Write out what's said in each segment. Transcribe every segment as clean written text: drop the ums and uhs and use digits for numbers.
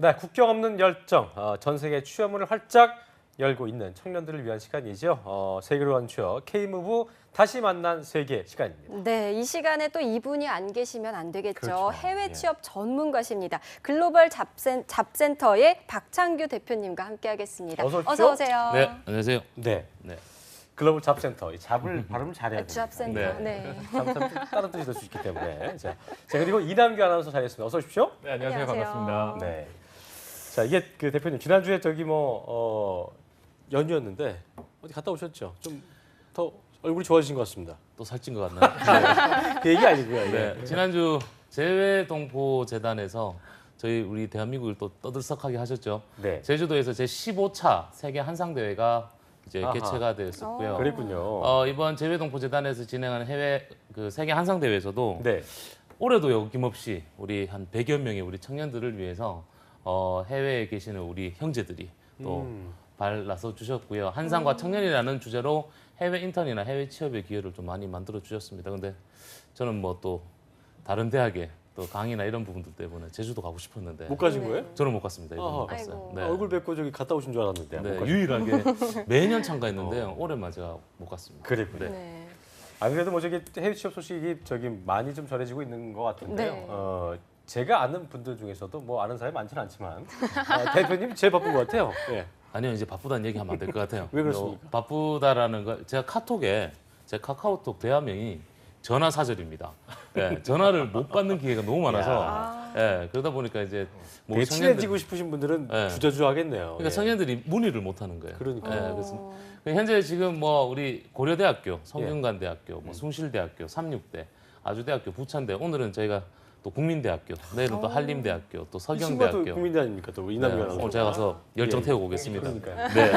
네, 국경 없는 열정, 전 세계 취업문을 활짝 열고 있는 청년들을 위한 시간이죠. 세계로 간 취업, K무브 다시 만난 세계 시간입니다. 네, 이 시간에 또 이분이 안 계시면 안 되겠죠. 그렇죠. 해외 취업 전문가십니다. 글로벌 잡센터의 박창규 대표님과 함께하겠습니다. 어서 오십시오. 어서 오세요. 네, 안녕하세요. 네, 네. 글로벌 잡센터, 이 잡을 발음 잘해야 됩니다. 잡센터. 네. 네. 잡센터 다른 뜻이 될 수 있기 때문에. 자, 그리고 이남규 아나운서 자리했습니다. 어서 오십시오. 네, 안녕하세요. 안녕하세요. 반갑습니다. 네. 자, 이게 그 대표님 지난주에 연휴였는데 어디 갔다 오셨죠? 좀 더 얼굴이 좋아지신 것 같습니다. 또 살찐 것 같나요? 그 얘기 아니고요. 네. 예. 지난주 재외동포재단에서 우리 대한민국을 또 떠들썩하게 하셨죠. 네. 제주도에서 제15차 세계 한상대회가 이제 아하. 개최가 되었었고요. 그랬군요. 이번 재외동포재단에서 진행하는 해외 세계 한상대회에서도 네. 올해도 어김없이 우리 한 100여 명의 우리 청년들을 위해서 해외에 계시는 우리 형제들이 또 발나서 주셨고요. 한상과 청년이라는 주제로 해외 인턴이나 해외 취업의 기회를 좀 많이 만들어 주셨습니다. 근데 저는 뭐 또 다른 대학에 또 강의나 이런 부분들 때문에 제주도 가고 싶었는데 못 가신 네. 거예요? 저는 못 갔습니다. 이번 아하. 못 갔어요. 아이고. 네. 얼굴 뵙고 저기 갔다 오신 줄 알았는데. 못 네, 가셨- 유일하게 매년 참가했는데요. 올해만 제가 못 갔습니다. 그랬군요. 네. 네. 안 그래도 뭐 저기 해외 취업 소식이 저기 많이 좀 전해지고 있는 것 같은데요. 네. 제가 아는 분들 중에서도 뭐 아는 사람이 많지는 않지만 대표님 제일 바쁜 것 같아요. 예. 아니요, 이제 바쁘다는 얘기하면 안 될 것 같아요. 왜 그렇습니까? 바쁘다라는 거 제가 카톡에 제 카카오톡 대화명이 전화 사절입니다. 예, 전화를 못 받는 기회가 너무 많아서 예, 그러다 보니까 이제 뭐 되게 청년들 친해지고 싶으신 분들은 예. 주저주하겠네요. 그러니까 예. 청년들이 문의를 못 하는 거예요. 그러니까요. 예, 그래서 현재 지금 뭐 우리 고려대학교, 성균관대학교, 뭐 숭실대학교, 삼육대, 아주대학교, 부천대, 오늘은 저희가 또 국민대학교, 내일은 또 한림대학교, 또 이 친구도 서경대학교. 국민대 아닙니까? 또 네, 이남규 아나운서. 오늘 제가 가서 열정 예. 태우고 오겠습니다. 그러니까요. 네.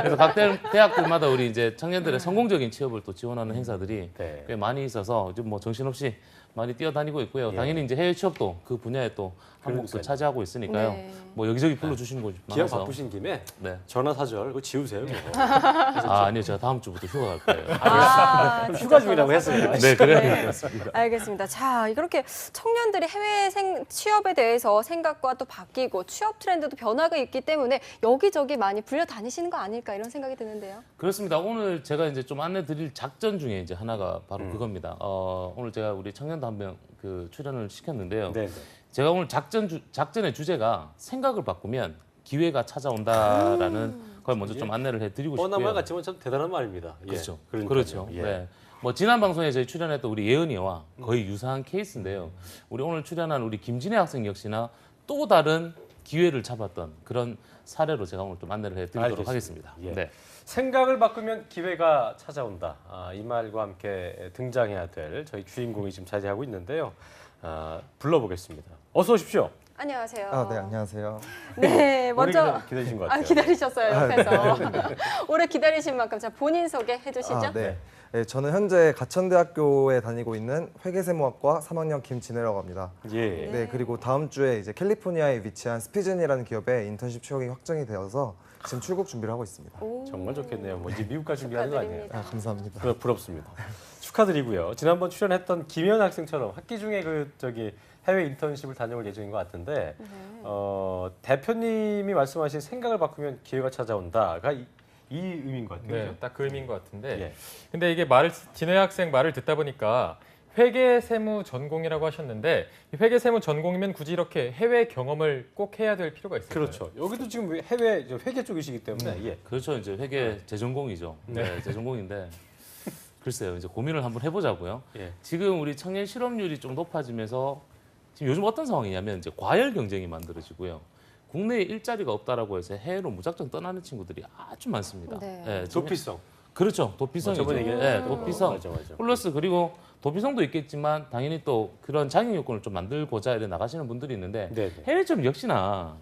그래서 각 대학들마다 우리 이제 청년들의 성공적인 취업을 또 지원하는 행사들이 네. 꽤 많이 있어서 좀 뭐 정신없이 많이 뛰어다니고 있고요. 예. 당연히 이제 해외 취업도 그 분야에 또 한국도 그러니까요. 차지하고 있으니까요. 네. 뭐 여기저기 불러주시는 곳이 기왕 많아서. 바쁘신 김에 네. 전화 사절 그거 지우세요. 그거. 아니요, 제가 다음 주부터 휴가 갈 거예요. 아, 그럼 진짜 휴가 중이라고 전화 했어요. 네, 그래야 될 것 같습니다. 알겠습니다. 자, 이렇게 청년들이 해외 취업에 대해서 생각과 또 바뀌고 취업 트렌드도 변화가 있기 때문에 여기저기 많이 불려 다니시는 거 아닐까 이런 생각이 드는데요. 그렇습니다. 오늘 제가 이제 좀 안내드릴 작전 중에 이제 하나가 바로 그겁니다. 오늘 제가 우리 청년도 한 명 그 출연을 시켰는데요. 네. 네. 제가 오늘 작전의 주제가 생각을 바꾸면 기회가 찾아온다라는 걸 먼저 좀 안내를 해드리고 뻔한 말 싶고요. 같지만 참 대단한 말입니다. 예. 그렇죠. 그러니까요. 그렇죠. 예. 네. 뭐 지난 방송에 저희 출연했던 우리 예은이와 거의 유사한 케이스인데요. 우리 오늘 출연한 우리 김진애 학생 역시나 또 다른 기회를 잡았던 그런 사례로 제가 오늘 좀 안내를 해드리도록 알겠습니다. 하겠습니다. 예. 네. 생각을 바꾸면 기회가 찾아온다. 이 말과 함께 등장해야 될 저희 주인공이 지금 자리하고 있는데요. 불러보겠습니다. 어서 오십시오. 안녕하세요. 네, 안녕하세요. 네, 오래 먼저 기다리신 것 같아요. 기다리셨어요, 옆에서. 오래 기다리신 만큼 자, 본인 소개해 주시죠. 네. 네, 저는 현재 가천대학교에 다니고 있는 회계세무학과 3학년 김진혜라고 합니다. 예. 네, 그리고 다음 주에 이제 캘리포니아에 위치한 스피즌이라는 기업에 인턴십 취업이 확정이 되어서 지금 출국 준비를 하고 있습니다. 오, 정말 좋겠네요. 뭐 이제 미국 갈 준비하는 거 아니에요? 축하드립니다. 감사합니다. 부럽습니다. 축하드리고요. 지난번 출연했던 김현 학생처럼 학기 중에 그 저기 해외 인턴십을 다녀올 예정인 것 같은데 대표님이 말씀하신 생각을 바꾸면 기회가 찾아온다가 이 의미인 것 같아요. 네, 그죠? 딱 그 의미인 것 같은데. 예. 근데 이게 진혜 학생 말을 듣다 보니까 회계세무 전공이라고 하셨는데 이 회계세무 전공이면 굳이 이렇게 해외 경험을 꼭 해야 될 필요가 있을까요? 그렇죠. 여기도 지금 해외 회계 쪽이시기 때문에 예. 그렇죠. 이제 회계 재전공이죠. 네, 재전공인데 글쎄요. 이제 고민을 한번 해보자고요. 예. 지금 우리 청년 실업률이 좀 높아지면서 지금 요즘 어떤 상황이냐면 이제 과열 경쟁이 만들어지고요. 국내에 일자리가 없다라고 해서 해외로 무작정 떠나는 친구들이 아주 많습니다. 네. 지금 도피성. 그렇죠. 도피성이죠. 저번에 얘기했죠. 네, 도피성. 맞아. 플러스 그리고 도피성도 있겠지만 당연히 또 그런 자격 요건을 좀 만들고자 이렇게 나가시는 분들이 있는데 네. 해외 취업 역시나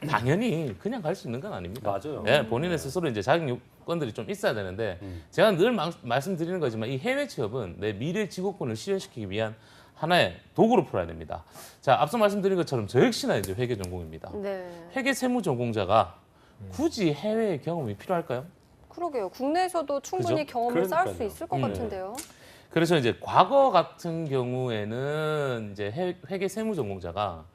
당연히 그냥 갈 수 있는 건 아닙니다. 맞아요. 예, 본인의 스스로 이제 자격 요건들이 좀 있어야 되는데 제가 늘 말씀드리는 거지만 이 해외 취업은 내 미래 직업군을 실현시키기 위한 하나의 도구로 풀어야 됩니다. 자, 앞서 말씀드린 것처럼 저 역시나 이제 회계 전공입니다. 네. 회계 세무 전공자가 굳이 해외 경험이 필요할까요? 그러게요. 국내에서도 충분히 그죠? 경험을 쌓을 수 그러니까요. 있을 것 같은데요. 그래서 이제 과거 같은 경우에는 이제 회계 세무 전공자가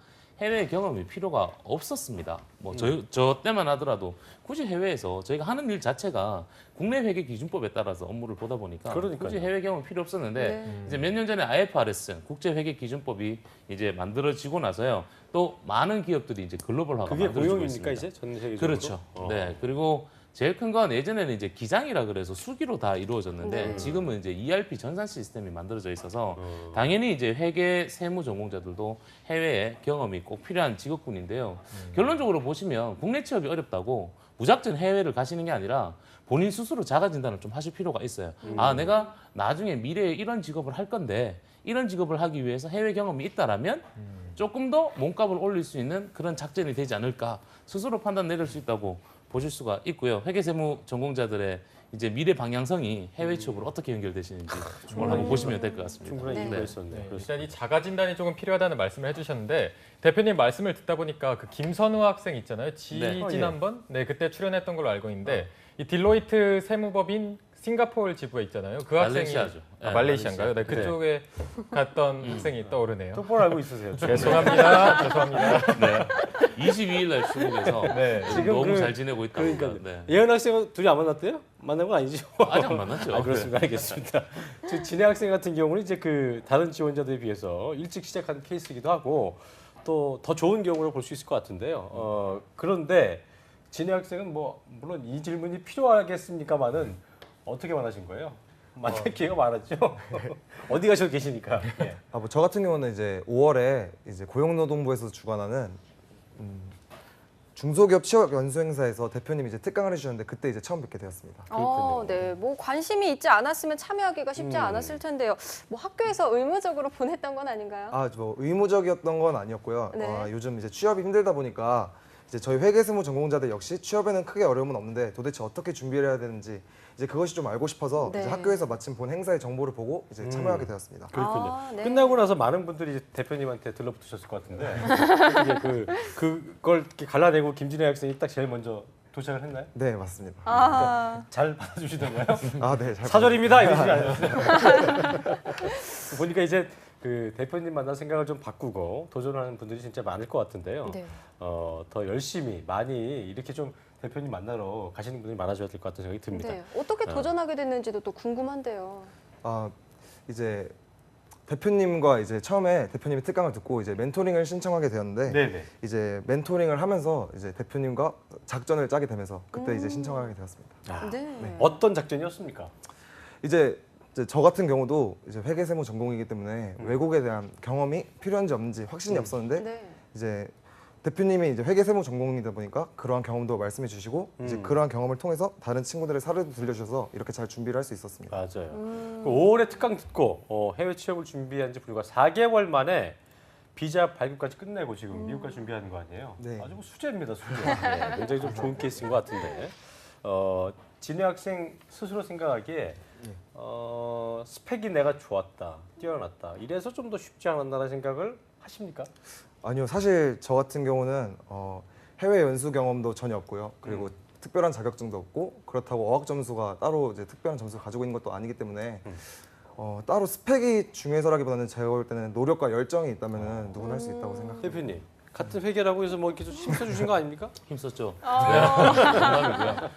해외 경험이 필요가 없었습니다. 뭐 저 때만 하더라도 굳이 해외에서 저희가 하는 일 자체가 국내 회계 기준법에 따라서 업무를 보다 보니까 그러니까요. 굳이 해외 경험 필요 없었는데 네. 이제 몇 년 전에 IFRS 국제 회계 기준법이 이제 만들어지고 나서요. 또 많은 기업들이 이제 글로벌화가 그게 만들어지고 고용입니까 있습니다. 이제 전 세계적으로? 그렇죠. 네. 그리고 제일 큰 건 예전에는 이제 기장이라 그래서 수기로 다 이루어졌는데 네. 지금은 이제 ERP 전산 시스템이 만들어져 있어서 당연히 이제 회계 세무 전공자들도 해외에 경험이 꼭 필요한 직업군인데요. 결론적으로 보시면 국내 취업이 어렵다고 무작정 해외를 가시는 게 아니라 본인 스스로 자가 진단을 좀 하실 필요가 있어요. 아, 내가 나중에 미래에 이런 직업을 할 건데 이런 직업을 하기 위해서 해외 경험이 있다라면 조금 더 몸값을 올릴 수 있는 그런 작전이 되지 않을까 스스로 판단 내릴 수 있다고 보실 수가 있고요. 회계세무 전공자들의 이제 미래 방향성이 해외 취업으로 어떻게 연결되시는지 정말 한번 보시면 될 것 같습니다. 충분한 네. 이유가 네. 있었네. 네, 그렇습니다. 일단 이 자가 진단이 조금 필요하다는 말씀을 해주셨는데 대표님 말씀을 듣다 보니까 그 김선우 학생 있잖아요. 지난번 네 그때 출연했던 걸로 알고 있는데 이 딜로이트 세무법인 싱가포르 지부에 있잖아요. 그 학생이 말레이시아죠. 네, 말레이시아인가요? 네, 말레이시아. 그쪽에 갔던 학생이 떠오르네요. 똑바로 알고 있으세요. 죄송합니다. 죄송합니다. 네. 22일 날 출국해서 네. 지금 너무 그- 잘 지내고 있다고. 그러니까 네. 예은 학생은 둘이 안 만났대요? 만난 건 아니죠? 아직 안 만났죠. 아, 그렇습니다. 알겠습니다. 진해 학생 같은 경우는 이제 그 다른 지원자들에 비해서 일찍 시작한 케이스이기도 하고 또 더 좋은 경우로 볼 수 있을 것 같은데요. 그런데 진해 학생은 뭐 물론 이 질문이 필요하겠습니까만은 어떻게 만나신 거예요? 만날 기회가 많았죠. 어디 가셔 계시니까. 예. 뭐 저 같은 경우는 이제 5월에 이제 고용노동부에서 주관하는 중소기업 취업 연수 행사에서 대표님이 이제 특강을 해주셨는데 그때 이제 처음 뵙게 되었습니다. 네, 뭐 관심이 있지 않았으면 참여하기가 쉽지 않았을 텐데요. 뭐 학교에서 의무적으로 보냈던 건 아닌가요? 뭐 의무적이었던 건 아니었고요. 네. 요즘 이제 취업이 힘들다 보니까 이제 저희 회계세무 전공자들 역시 취업에는 크게 어려움은 없는데 도대체 어떻게 준비를 해야 되는지 이제 그것이 좀 알고 싶어서 네. 이제 학교에서 마침 본 행사의 정보를 보고 이제 참여하게 되었습니다. 그렇군요. 아, 네. 끝나고 나서 많은 분들이 이제 대표님한테 들러붙으셨을 것 같은데 이제 그걸 이렇게 갈라내고 김진애 학생이 딱 제일 먼저 도착을 했나요? 네, 맞습니다. 아, 잘 받아주시던가요? 네, 잘 사절입니다 이러시지 않았어요? 보니까 이제 그 대표님 만날 생각을 좀 바꾸고 도전하는 분들이 진짜 많을 것 같은데요. 네. 더 열심히 많이 이렇게 좀 대표님 만나러 가시는 분들이 많아져야 될 것 같다는 생각이 듭니다. 네. 어떻게 도전하게 됐는지도 또 궁금한데요. 이제 대표님과 이제 처음에 대표님이 특강을 듣고 이제 멘토링을 신청하게 되었는데 네네. 이제 멘토링을 하면서 이제 대표님과 작전을 짜게 되면서 그때 이제 신청하게 되었습니다. 아, 네. 어떤 작전이었습니까? 이제 저 같은 경우도 이제 회계세무 전공이기 때문에 외국에 대한 경험이 필요한지 없는지 확신이 없었는데 네. 이제 대표님이 이제 회계세무 전공이다 보니까 그러한 경험도 말씀해 주시고 이제 그러한 경험을 통해서 다른 친구들의 사례도 들려주셔서 이렇게 잘 준비를 할 수 있었습니다. 맞아요. 그 5월에 특강 듣고 해외 취업을 준비한 지 불과 4개월 만에 비자 발급까지 끝내고 지금 미국까지 준비하는 거 아니에요? 네. 아주 뭐 수제입니다, 수제. 네, 굉장히 좀 좋은 케이스인 것 같은데 진해 학생 스스로 생각하기에 스펙이 내가 좋았다, 뛰어났다 이래서 좀 더 쉽지 않았나라는 생각을 하십니까? 아니요, 사실 저 같은 경우는 해외 연수 경험도 전혀 없고요. 그리고 특별한 자격증도 없고 그렇다고 어학 점수가 따로 이제 특별한 점수를 가지고 있는 것도 아니기 때문에 따로 스펙이 중요해서라기보다는 제가 볼 때는 노력과 열정이 있다면 누구나 할 수 있다고 생각합니다. 대표님 같은 회계라고 해서 뭐 이렇게 좀 힘써 주신 거 아닙니까? 힘썼죠. 네, 농담이고요.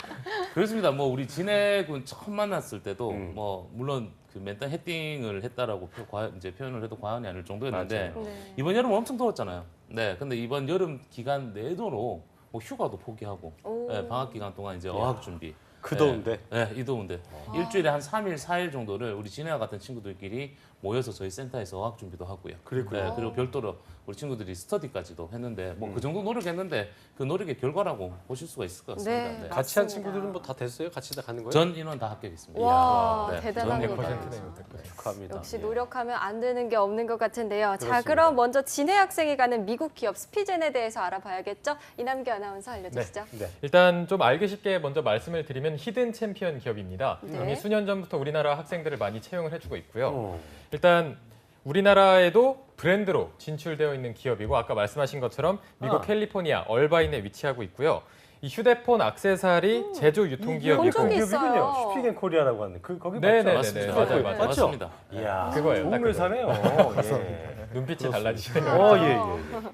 그렇습니다. 뭐 우리 진해군 처음 만났을 때도 뭐 물론 그 맨땅 헤딩을 했다라고 이제 표현을 해도 과언이 아닐 정도였는데 맞아요. 네. 이번 여름 엄청 더웠잖아요. 네, 근데 이번 여름 기간 내도록 뭐 휴가도 포기하고 오. 네, 방학 기간 동안 이제 어학 준비. 그 더운데. 네, 이 더운데 일주일에 한 3일, 4일 정도를 우리 진해와 같은 친구들끼리 모여서 저희 센터에서 어학 준비도 하고요. 그랬군요. 네, 그리고 별도로 우리 친구들이 스터디까지도 했는데 뭐 그 정도 노력했는데 그 노력의 결과라고 보실 수가 있을 것 같습니다. 네. 네. 같이 한 맞습니다. 친구들은 뭐 다 됐어요? 같이 다 가는 거예요? 전 인원 다 합격했습니다. 와, 네, 대단합니다. 전 100%네요. 축하합니다. 역시 예. 노력하면 안 되는 게 없는 것 같은데요. 자, 그렇습니다. 그럼 먼저 진해 학생이 가는 미국 기업 스피젠에 대해서 알아봐야겠죠? 이남규 아나운서 알려주시죠. 네. 일단 좀 알기 쉽게 먼저 말씀을 드리면 히든 챔피언 기업입니다. 네. 이미 수년 전부터 우리나라 학생들을 많이 채용을 해주고 있고요. 어. 일단 우리나라에도 브랜드로 진출되어 있는 기업이고 아까 말씀하신 것처럼 미국 아. 캘리포니아 얼바인에 위치하고 있고요. 이 휴대폰 액세서리 제조 유통 본 기업이고 적이 있어요. 기업이군요. 슈피겐 코리아라고 하는 거기 맞죠? 네네네 맞습니다. 맞아요 네, 맞아요. 맞죠? 맞습니다. 이야, 그거예요, 좋은 딱 회사네요. 예. 눈빛이 달라지시네요.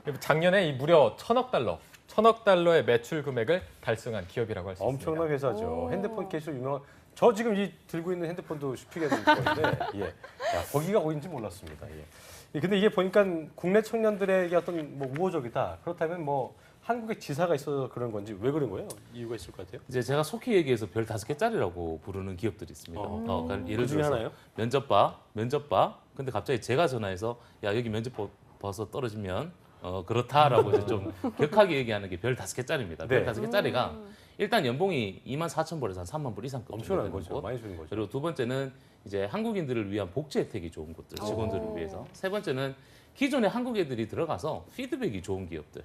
예. 작년에 이 무려 1,000억 달러의 매출 금액을 달성한 기업이라고 할 수 있습니다. 엄청난 회사죠. 핸드폰 케이스로 유명한. 저 지금 이 들고 있는 핸드폰도 슈피게도 있는데, 예. 야, 거기가 거긴지 몰랐습니다. 예. 근데 이게 보니까 국내 청년들에게 어떤 뭐 우호적이다. 그렇다면 뭐 한국에 지사가 있어서 그런 건지 왜 그런 거예요? 이유가 있을 것 같아요. 이제 제가 속히 얘기해서 별 5개짜리라고 부르는 기업들이 있습니다. 그러니까 예를 그 중에 들어서 하나요? 면접 봐. 근데 갑자기 제가 전화해서 야 여기 면접 봐서 떨어지면 그렇다라고 이제 좀 격하게 얘기하는 게 별 5개짜리입니다. 네. 별 5개짜리가 일단 연봉이 24,000불에서 한 3만 불 이상급 엄청난 거죠. 많이 주는 거죠. 그리고 두 번째는 이제 한국인들을 위한 복지 혜택이 좋은 곳들, 직원들을 위해서. 세 번째는 기존에 한국 애들이 들어가서 피드백이 좋은 기업들.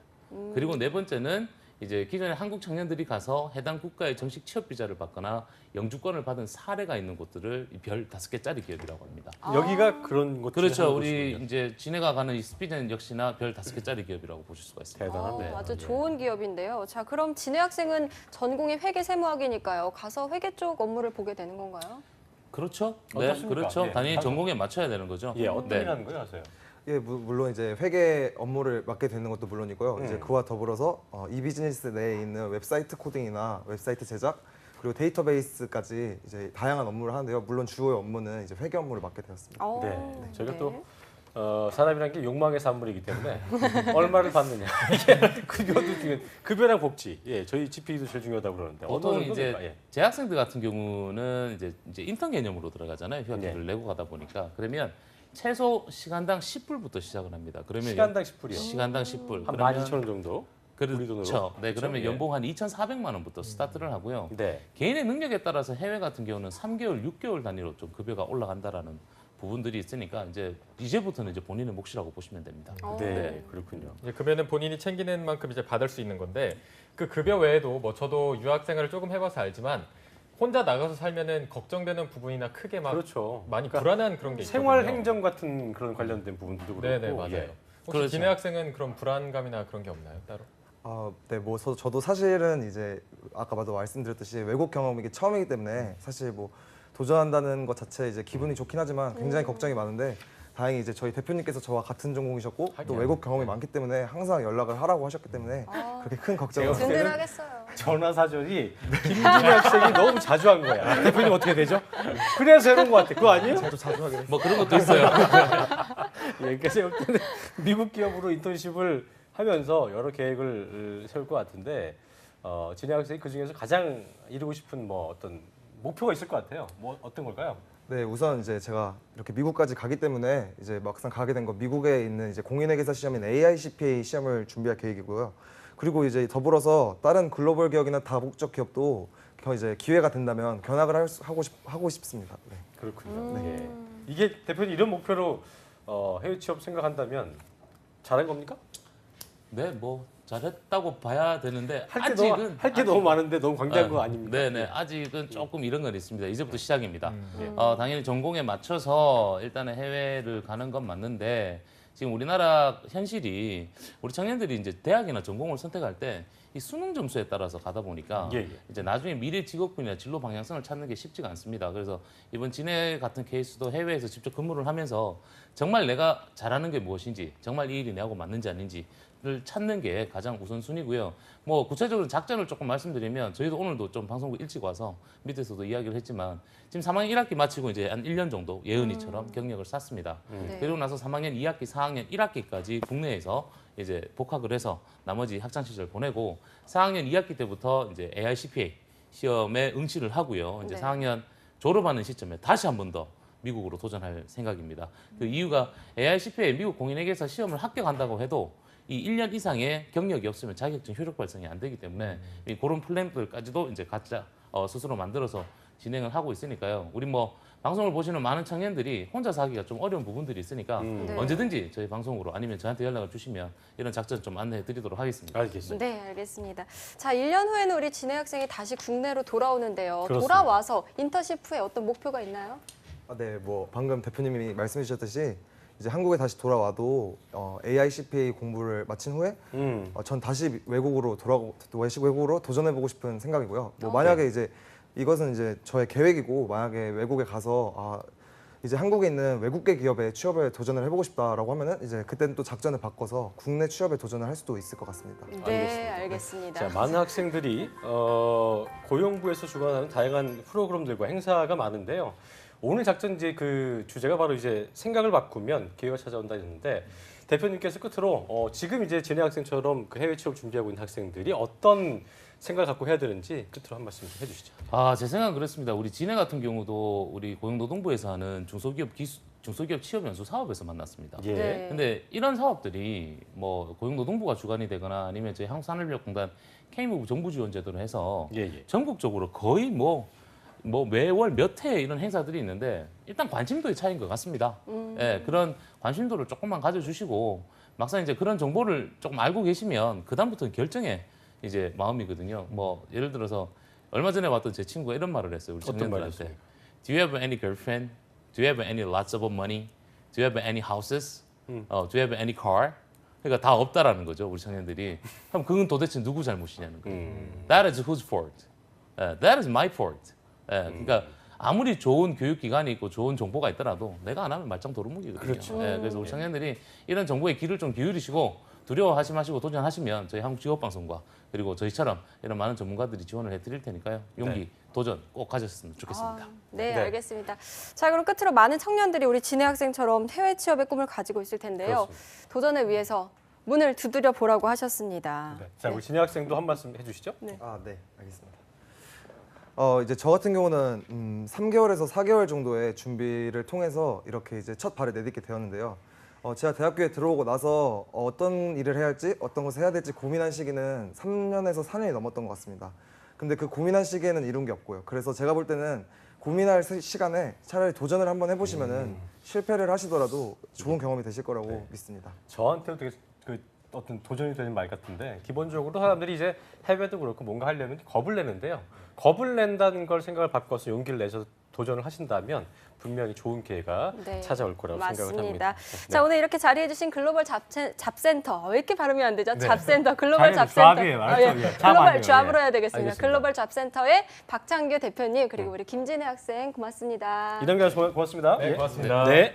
그리고 네 번째는 이제 기존에 한국 청년들이 가서 해당 국가의 정식 취업 비자를 받거나 영주권을 받은 사례가 있는 곳들을 별 5개짜리 기업이라고 합니다. 여기가 그런 곳 중에 그렇죠. 하나인 우리 곳이군요. 이제 진해가 가는 이 스피젠 역시나 별 5개짜리 기업이라고 보실 수가 있습니다. 대단하네요. 아주 네. 좋은 기업인데요. 자, 그럼 진해 학생은 전공이 회계세무학이니까요. 가서 회계 쪽 업무를 보게 되는 건가요? 그렇죠. 네, 어떻습니까? 그렇죠. 예. 당연히 전공에 맞춰야 되는 거죠. 예, 어떤 네. 일 하는 거예요, 하세요? 예, 물론 이제 회계 업무를 맡게 되는 것도 물론이고요. 이제 음. 그와 더불어서 이 비즈니스 내에 있는 웹사이트 코딩이나 웹사이트 제작 그리고 데이터베이스까지 이제 다양한 업무를 하는데요. 물론 주요의 업무는 이제 회계 업무를 맡게 되었습니다. 네. 저희가 네. 또 사람이란 게 욕망의 산물이기 때문에 얼마를 받느냐 이게 급여도 중요. 급여랑 복지. 예, 저희 GP도 제일 중요하다고 그러는데 보통 어떤 이제 정도입니까? 예. 재학생들 같은 경우는 이제 인턴 개념으로 들어가잖아요. 휴학기를 네. 내고 가다 보니까 그러면 최소 시간당 10불부터 시작을 합니다. 그러면 시간당 10불이요. 시간당 10불. 한 12,000원 정도. 우리 돈으로. 그렇죠. 네, 그러면 예. 연봉 한 2,400만 원부터 스타트를 하고요. 네. 개인의 능력에 따라서 해외 같은 경우는 3개월, 6개월 단위로 좀 급여가 올라간다라는 부분들이 있으니까 이제부터는 이제 본인의 몫이라고 보시면 됩니다. 네, 그렇군요. 이제 급여는 본인이 챙기는 만큼 이제 받을 수 있는 건데 그 급여 외에도 뭐 저도 유학 생활을 조금 해봐서 알지만 혼자 나가서 살면은 걱정되는 부분이나 크게 막 그렇죠. 많이 불안한 그런 게 있거든요. 생활 행정 같은 그런 관련된 부분들도 그렇고. 네네 맞아요. 예. 혹시 그렇죠. 진해 학생은 그런 불안감이나 그런 게 없나요 따로? 네, 뭐 저도 사실은 이제 아까 봐도 말씀드렸듯이 외국 경험이 이게 처음이기 때문에 사실 뭐 도전한다는 것 자체 이제 기분이 좋긴 하지만 굉장히 걱정이 많은데 다행히 이제 저희 대표님께서 저와 같은 전공이셨고 또 외국 경험이 많기 때문에 항상 연락을 하라고 하셨기 때문에 그렇게 큰 걱정은 제가 든든하겠어요. 전화 사절이 김진희 학생이 너무 자주 한 거야. 대표님 어떻게 되죠? 그래서 해놓은 것 같아. 그거 아니에요? 저도 자주 하긴 했어요. 뭐 그런 것도 있어요. 예, 그러니까 제가 볼 때는 미국 기업으로 인턴십을 하면서 여러 계획을 세울 것 같은데 진해 학생이 그 중에서 가장 이루고 싶은 뭐 어떤 목표가 있을 것 같아요. 뭐 어떤 걸까요? 네, 우선 이제 제가 이렇게 미국까지 가기 때문에 이제 막상 가게 된 거 미국에 있는 이제 공인회계사 시험인 AICPA 시험을 준비할 계획이고요. 그리고 이제 더불어서 다른 글로벌 기업이나 다국적 기업도 이제 기회가 된다면 견학을 하고 싶습니다. 네. 그렇군요. 예. 이게 대표님 이런 목표로 해외 취업 생각한다면 잘한 겁니까? 네, 뭐 잘했다고 봐야 되는데 할 게 너무 많은데 너무 광대한 거 아닙니까? 네네, 아직은 조금 이런 건 있습니다. 이제부터 시작입니다. 예. 당연히 전공에 맞춰서 일단은 해외를 가는 건 맞는데 지금 우리나라 현실이 우리 청년들이 이제 대학이나 전공을 선택할 때 이 수능 점수에 따라서 가다 보니까 예, 예. 이제 나중에 미래 직업군이나 진로 방향성을 찾는 게 쉽지가 않습니다. 그래서 이번 진해 같은 케이스도 해외에서 직접 근무를 하면서 정말 내가 잘하는 게 무엇인지, 정말 이 일이 내하고 맞는지 아닌지를 찾는 게 가장 우선순위고요. 뭐 구체적으로 작전을 조금 말씀드리면 저희도 오늘도 좀 방송국 일찍 와서 밑에서도 이야기를 했지만 지금 3학년 1학기 마치고 이제 한 1년 정도 예은이처럼 경력을 쌓습니다. 네. 그리고 나서 3학년 2학기, 4학년 1학기까지 국내에서 이제 복학을 해서 나머지 학창 시절 보내고 4학년 2학기 때부터 이제 AICPA 시험에 응시를 하고요. 이제 네. 4학년 졸업하는 시점에 다시 한 번 더 미국으로 도전할 생각입니다. 그 이유가 AICPA 미국 공인회계사 시험을 합격한다고 해도 이 1년 이상의 경력이 없으면 자격증 효력 발생이 안 되기 때문에 이 그런 플랜들까지도 이제 각자 스스로 만들어서 진행을 하고 있으니까요. 우리 뭐 방송을 보시는 많은 청년들이 혼자서 하기가 좀 어려운 부분들이 있으니까 네. 언제든지 저희 방송으로 아니면 저한테 연락을 주시면 이런 작전 좀 안내해 드리도록 하겠습니다. 알겠습니다. 네, 알겠습니다. 자, 1년 후에는 우리 진해 학생이 다시 국내로 돌아오는데요. 그렇습니다. 돌아와서 인턴십 후에 어떤 목표가 있나요? 네, 뭐 방금 대표님이 말씀해 주셨듯이 이제 한국에 다시 돌아와도 AICPA 공부를 마친 후에 전 다시 외국으로 도전해보고 싶은 생각이고요. 뭐 만약에 이제 이것은 이제 저의 계획이고 만약에 외국에 가서 이제 한국에 있는 외국계 기업에 취업에 도전을 해보고 싶다라고 하면은 이제 그때는 또 작전을 바꿔서 국내 취업에 도전을 할 수도 있을 것 같습니다. 네, 알겠습니다. 자, 많은 학생들이 고용부에서 주관하는 다양한 프로그램들과 행사가 많은데요. 오늘 작전 이제 그 주제가 바로 이제 생각을 바꾸면 기회가 찾아온다 했는데 대표님께서 끝으로 지금 이제 진해 학생처럼 그 해외 취업 준비하고 있는 학생들이 어떤 생각을 갖고 해야 되는지 끝으로 한 말씀 좀 해주시죠. 제 생각은 그렇습니다. 우리 진해 같은 경우도 우리 고용노동부에서 하는 중소기업 취업 연수 사업에서 만났습니다. 예. 네. 근데 이런 사업들이 뭐 고용노동부가 주관이 되거나 아니면 저희 한국산업인력공단 K무브 정부 지원 제도로 해서 예, 예. 전국적으로 거의 뭐 매월 몇 회 이런 행사들이 있는데 일단 관심도의 차이인 것 같습니다. 예, 그런 관심도를 조금만 가져주시고 막상 이제 그런 정보를 조금 알고 계시면 그 다음부터는 결정에 이제 마음이거든요. 뭐 예를 들어서 얼마 전에 왔던 제 친구가 이런 말을 했어요. 우리 어떤 청년들한테. 말이었습니까? Do you have any girlfriend? Do you have any lots of money? Do you have any houses? Do you have any car? 그러니까 다 없다라는 거죠, 우리 청년들이. 그럼 그건 도대체 누구 잘못이냐는 거예요. That is whose fault? That is my fault. 그러니까 아무리 좋은 교육기관이 있고 좋은 정보가 있더라도 내가 안 하면 말짱 도루묵이거든요. 그렇죠. 그래서 우리 청년들이 이런 정보에 귀를 좀 기울이시고 두려워하지 마시고 도전하시면 저희 한국직업방송과 그리고 저희처럼 이런 많은 전문가들이 지원을 해드릴 테니까요. 용기, 네. 도전 꼭 가졌으면 좋겠습니다. 네, 네. 알겠습니다. 자, 그럼 끝으로 많은 청년들이 우리 진해 학생처럼 해외 취업의 꿈을 가지고 있을 텐데요. 그렇습니다. 도전을 위해서 문을 두드려 보라고 하셨습니다. 네. 자, 우리 진해 학생도 한 말씀 해주시죠. 네. 네, 알겠습니다. 이제 저 같은 경우는 3개월에서 4개월 정도의 준비를 통해서 이렇게 이제 첫 발을 내딛게 되었는데요. 제가 대학교에 들어오고 나서 어떤 일을 해야 할지, 어떤 것을 해야 될지 고민한 시기는 3년에서 4년이 넘었던 것 같습니다. 근데 그 고민한 시기에는 이룬 게 없고요. 그래서 제가 볼 때는 고민할 시간에 차라리 도전을 한번 해보시면은 실패를 하시더라도 좋은 경험이 되실 거라고 믿습니다. 저한테도 되게 그 어떤 도전이 되는 말 같은데 기본적으로 사람들이 이제 해외도 그렇고 뭔가 하려면 겁을 내는데요. 겁을 낸다는 걸 생각을 바꿔서 용기를 내서 도전을 하신다면 분명히 좋은 기회가 네, 찾아올 거라고 생각을 합니다. 맞습니다. 자, 오늘 이렇게 자리해주신 글로벌 잡센터, 왜 이렇게 발음이 안 되죠? 네. 잡센터, 글로벌 당연히 잡센터. 잡이에요. 예. 알았어요. 잡 글로벌 아니에요. 잡으로 예. 해야 되겠습니다. 알겠습니다. 글로벌 잡센터의 박창규 대표님 그리고 우리 김진혜 학생 고맙습니다. 이동경 고맙습니다. 네, 고맙습니다. 네.